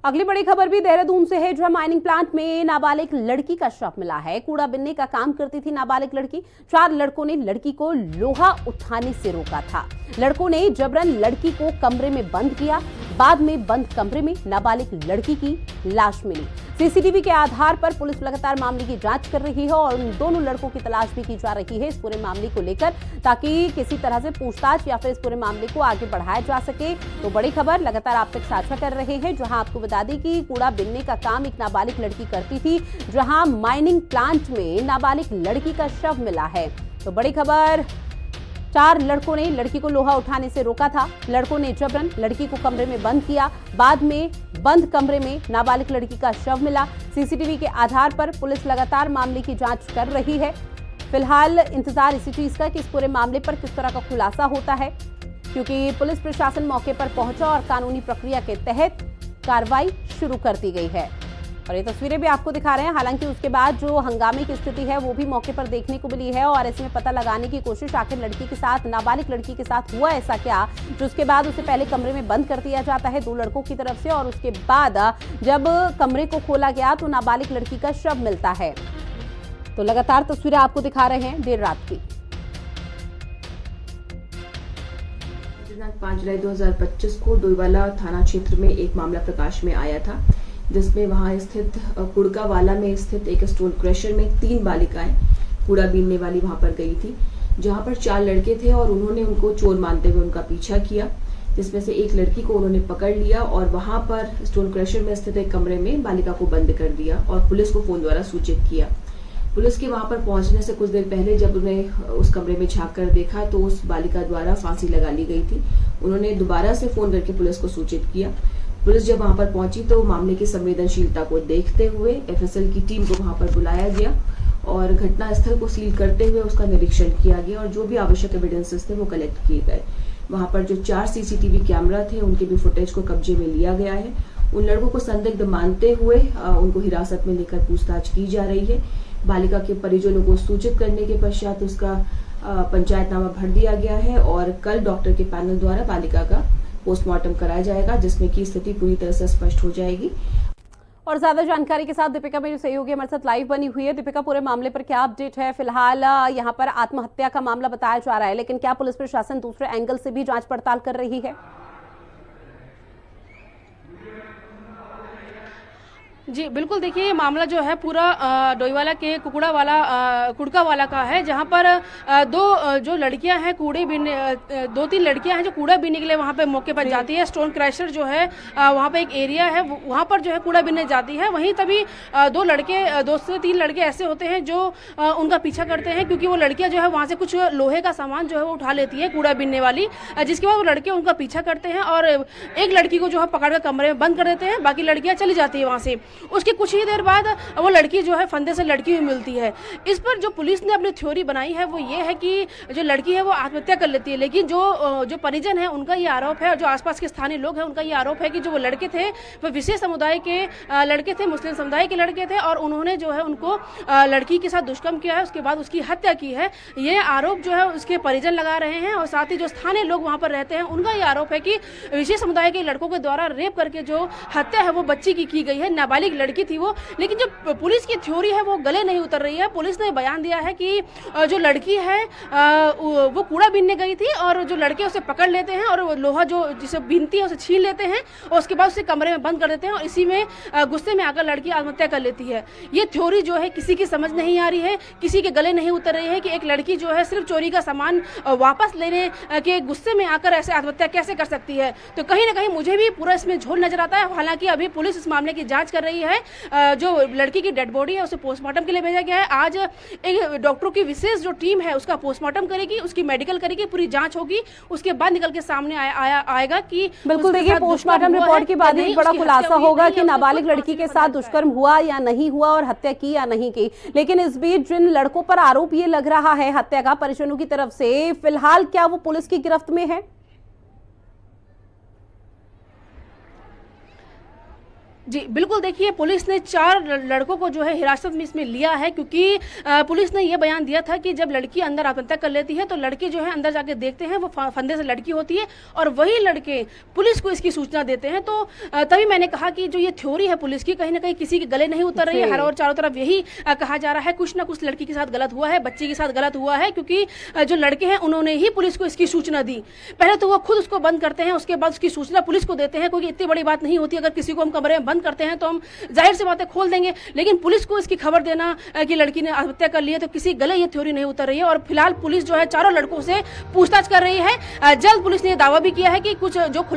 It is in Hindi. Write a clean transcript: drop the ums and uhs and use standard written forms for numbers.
अगली बड़ी खबर भी देहरादून से है, जहां माइनिंग प्लांट में नाबालिग लड़की का शव मिला है। कूड़ा बिनने का काम करती थी नाबालिग लड़की। 4 लड़कों ने लड़की को लोहा उठाने से रोका था। लड़कों ने जबरन लड़की को कमरे में बंद किया। बाद में बंद कमरे में नाबालिग लड़की की लाश मिली। सीसीटीवी के आधार पर पुलिस लगातार मामले की जांच कर रही है और उन दोनों लड़कों की तलाश भी की जा रही है इस पूरे मामले को लेकर, ताकि किसी तरह से पूछताछ या फिर इस पूरे मामले को आगे बढ़ाया जा सके। तो बड़ी खबर लगातार आप तक साझा कर रहे हैं, जहां आपको बता दें कि कूड़ा बिनने का काम एक नाबालिग लड़की करती थी, जहां माइनिंग प्लांट में नाबालिग लड़की का शव मिला है। तो बड़ी खबर, 4 लड़कों ने लड़की को लोहा उठाने से रोका था। लड़कों ने जबरन लड़की को कमरे में बंद किया। बाद में बंद कमरे में नाबालिग लड़की का शव मिला। सीसीटीवी के आधार पर पुलिस लगातार मामले की जांच कर रही है। फिलहाल इंतजार इसी चीज का कि इस पूरे मामले पर किस तरह का खुलासा होता है, क्योंकि पुलिस प्रशासन मौके पर पहुंचा और कानूनी प्रक्रिया के तहत कार्रवाई शुरू कर दी गई है। और ये तस्वीरें भी आपको दिखा रहे हैं। हालांकि उसके बाद जो हंगामे की स्थिति है वो भी मौके पर देखने को मिली है और इसमें पता लगाने की कोशिश आखिर लड़की के साथ, नाबालिग लड़की के साथ हुआ ऐसा क्या, जो उसके बाद उसे पहले कमरे में बंद कर दिया जाता है 2 लड़कों की तरफ से, और उसके बाद जब कमरे को खोला गया तो नाबालिग लड़की का शव मिलता है। तो लगातार तस्वीरें आपको दिखा रहे हैं देर रात की। दिनांक 5 जुलाई 2025 को डोईवाला थाना क्षेत्र में एक मामला प्रकाश में आया था, जिसमें वहां स्थित कुड़कावाला में स्थित एक स्टोन क्रशर में 3 बालिकाएं कूड़ा बीनने वाली वहां पर गई थी, जहां पर 4 लड़के थे और उन्होंने उनको चोर मानते हुए उनका पीछा किया, जिसमें से एक लड़की को उन्होंने पकड़ लिया और वहां पर स्टोन क्रशर में स्थित एक कमरे में बालिका को बंद कर दिया और पुलिस को फोन द्वारा सूचित किया। पुलिस के वहां पर पहुंचने से कुछ देर पहले जब उन्हें उस कमरे में झांक कर देखा तो उस बालिका द्वारा फांसी लगा ली गई थी। उन्होंने दोबारा से फोन करके पुलिस को सूचित किया। पुलिस जब वहां पर पहुंची तो मामले की संवेदनशीलता को देखते हुए एफएसएल की टीम को वहां पर बुलाया गया और घटना स्थल को सील करते हुए उसका निरीक्षण किया गया और जो भी आवश्यक एविडेंसेस थे वो कलेक्ट किए गए। वहां पर जो 4 सीसीटीवी कैमरा थे उनके भी फुटेज को कब्जे में लिया गया है। उन लड़कों को संदिग्ध मानते हुए उनको हिरासत में लेकर पूछताछ की जा रही है। बालिका के परिजनों को सूचित करने के पश्चात उसका पंचायतनामा भर दिया गया है और कल डॉक्टर के पैनल द्वारा बालिका का पोस्टमार्टम कराया जाएगा, जिसमें की स्थिति पूरी तरह से स्पष्ट हो जाएगी। और ज्यादा जानकारी के साथ दीपिका मेरी सहयोगी हमारे साथ लाइव बनी हुई है। दीपिका, पूरे मामले पर क्या अपडेट है? फिलहाल यहाँ पर आत्महत्या का मामला बताया जा रहा है, लेकिन क्या पुलिस प्रशासन दूसरे एंगल से भी जांच पड़ताल कर रही है? जी बिल्कुल, देखिए ये मामला जो है पूरा डोईवाला के कुड़कावाला का है, जहां पर 2 जो लड़कियां हैं कूड़े बीनने 2-3 लड़कियां हैं जो कूड़ा बीनने के लिए वहां पे मौके पर जाती है। स्टोन क्रशर जो है वहां पे एक एरिया है, वहां पर जो है कूड़ा बीनने जाती है। वहीं तभी 2 से 3 लड़के ऐसे होते हैं जो उनका पीछा करते हैं, क्योंकि वो लड़कियां जो है वहां से कुछ लोहे का सामान जो है वो उठा लेती है कूड़ा बीनने वाली, जिसके बाद वो लड़के उनका पीछा करते हैं और एक लड़की को जो है पकड़कर कमरे में बंद कर देते हैं। बाकी लड़कियां चली जाती है वहां से। उसके कुछ ही देर बाद वो लड़की जो है फंदे से लड़की हुई मिलती है। इस पर जो पुलिस ने अपनी थ्योरी बनाई है वो ये है कि जो लड़की है वो आत्महत्या कर लेती है, लेकिन जो परिजन है उनका ये आरोप है और जो आसपास के स्थानीय लोग हैं उनका ये आरोप है कि जो वो लड़के थे वो विशेष समुदाय के लड़के थे, मुस्लिम समुदाय के लड़के थे और उन्होंने जो है उनको लड़की के साथ दुष्कर्म किया है, उसके बाद उसकी हत्या की है। ये आरोप जो है उसके परिजन लगा रहे हैं और साथ ही जो स्थानीय लोग वहां पर रहते हैं उनका ये आरोप है कि विशेष समुदाय के लड़कों के द्वारा रेप करके जो हत्या है वो बच्ची की गई है, नाबालिग लड़की थी वो। लेकिन जो पुलिस की थ्योरी है वो गले नहीं उतर रही है। पुलिस ने बयान दिया है कि जो लड़की है वो कूड़ा बीनने गई थी और जो लड़के उसे पकड़ लेते हैं और लोहा जो जिसे बीनती है उसे छीन लेते हैं और उसके बाद उसे कमरे में बंद कर देते हैं और इसी में गुस्से में आकर लड़की आत्महत्या कर लेती है। ये थ्योरी जो है किसी की समझ नहीं आ रही है, किसी के गले नहीं उतर रही है कि एक लड़की जो है सिर्फ चोरी का सामान वापस लेने के गुस्से में आकर ऐसे आत्महत्या कैसे कर सकती है। तो कहीं ना कहीं मुझे भी पूरा इसमें झोल नजर आता है। हालांकि अभी पुलिस इस मामले की जांच कर रही है। जो लड़की की डेड बॉडी है उसे पोस्टमार्टम के लिए भेजा गया है। आज एक डॉक्टरों की विशेष जो टीम है उसका पोस्टमार्टम करेगी, उसकी मेडिकल करेगी, पूरी जांच होगी, उसके बाद निकल के सामने आएगा कि बिल्कुल। देखिए, पोस्टमार्टम रिपोर्ट के बाद एक बड़ा खुलासा होगा कि नाबालिग लड़की के साथ दुष्कर्म हुआ या नहीं हुआ और हत्या की या नहीं की। लेकिन इस बीच जिन लड़कों पर आरोप ये लग रहा है हत्या का परिजनों की तरफ से, फिलहाल क्या वो पुलिस की गिरफ्त में है? जी बिल्कुल, देखिए पुलिस ने 4 लड़कों को जो है हिरासत में इसमें लिया है, क्योंकि पुलिस ने ये बयान दिया था कि जब लड़की अंदर आत्महत्या कर लेती है तो लड़के जो है अंदर जाके देखते हैं वो फंदे से लड़की होती है और वही लड़के पुलिस को इसकी सूचना देते हैं। तो तभी मैंने कहा कि जो ये थ्योरी है पुलिस की, कहीं ना कहीं किसी के गले नहीं उतर रही है। हर और चारों तरफ यही कहा जा रहा है कुछ ना कुछ लड़की के साथ गलत हुआ है, बच्ची के साथ गलत हुआ है, क्योंकि जो लड़के हैं उन्होंने ही पुलिस को इसकी सूचना दी। पहले तो वो खुद उसको बंद करते हैं, उसके बाद उसकी सूचना पुलिस को देते हैं, क्योंकि इतनी बड़ी बात नहीं होती। अगर किसी को हम कमरे में बंद करते हैं तो हम जाहिर सी बातें खोल देंगे, लेकिन पुलिस को इसकी खबर देना कि लड़की ने आत्महत्या कर ली है, तो किसी गले ये थ्योरी नहीं उतर रही है। और फिलहाल पुलिस जो है चारों लड़कों से पूछताछ कर रही है। जल्द पुलिस ने दावा भी किया है कि कुछ जो